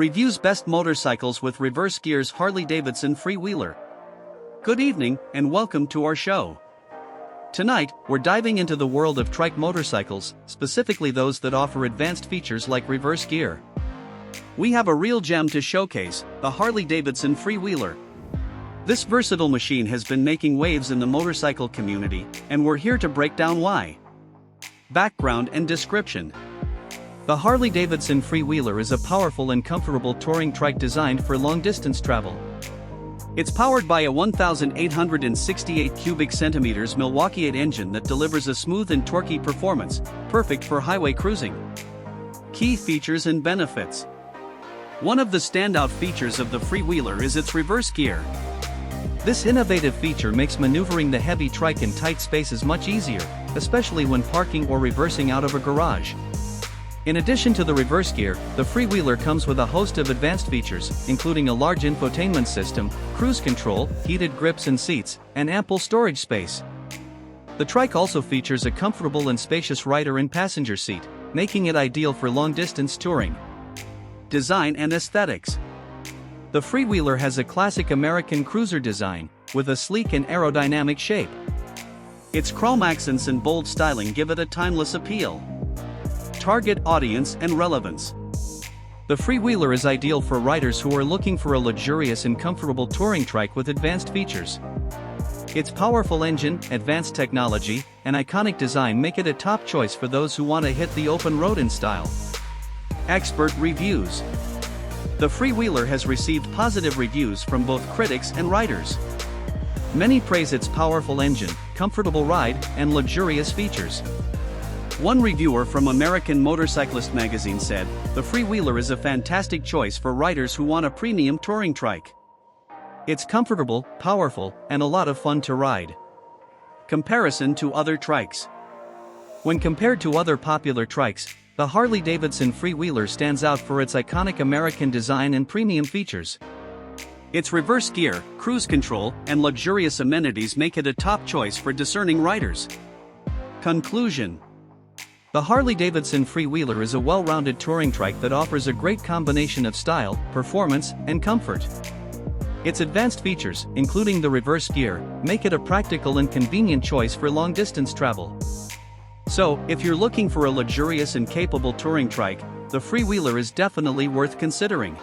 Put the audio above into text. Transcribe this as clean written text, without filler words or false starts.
Reviews best motorcycles with reverse gears Harley-Davidson Freewheeler. Good evening, and welcome to our show. Tonight, we're diving into the world of trike motorcycles, specifically those that offer advanced features like reverse gear. We have a real gem to showcase, the Harley-Davidson Freewheeler. This versatile machine has been making waves in the motorcycle community, and we're here to break down why. Background and description. The Harley-Davidson Freewheeler is a powerful and comfortable touring trike designed for long-distance travel. It's powered by a 1,868 cubic centimeters Milwaukee 8 engine that delivers a smooth and torquey performance, perfect for highway cruising. Key features and benefits. One of the standout features of the Freewheeler is its reverse gear. This innovative feature makes maneuvering the heavy trike in tight spaces much easier, especially when parking or reversing out of a garage. In addition to the reverse gear, the Freewheeler comes with a host of advanced features, including a large infotainment system, cruise control, heated grips and seats, and ample storage space. The trike also features a comfortable and spacious rider and passenger seat, making it ideal for long-distance touring. Design and aesthetics. The Freewheeler has a classic American cruiser design, with a sleek and aerodynamic shape. Its chrome accents and bold styling give it a timeless appeal. Target audience and relevance. The Freewheeler is ideal for riders who are looking for a luxurious and comfortable touring trike with advanced features. Its powerful engine, advanced technology, and iconic design make it a top choice for those who want to hit the open road in style. Expert reviews. The Freewheeler has received positive reviews from both critics and riders. Many praise its powerful engine, comfortable ride, and luxurious features. One reviewer from American Motorcyclist magazine said, "The Freewheeler is a fantastic choice for riders who want a premium touring trike. It's comfortable, powerful, and a lot of fun to ride." Comparison to other trikes. When compared to other popular trikes, the Harley-Davidson Freewheeler stands out for its iconic American design and premium features. Its reverse gear, cruise control, and luxurious amenities make it a top choice for discerning riders. Conclusion. The Harley-Davidson Freewheeler is a well-rounded touring trike that offers a great combination of style, performance, and comfort. Its advanced features, including the reverse gear, make it a practical and convenient choice for long-distance travel. So, if you're looking for a luxurious and capable touring trike, the Freewheeler is definitely worth considering.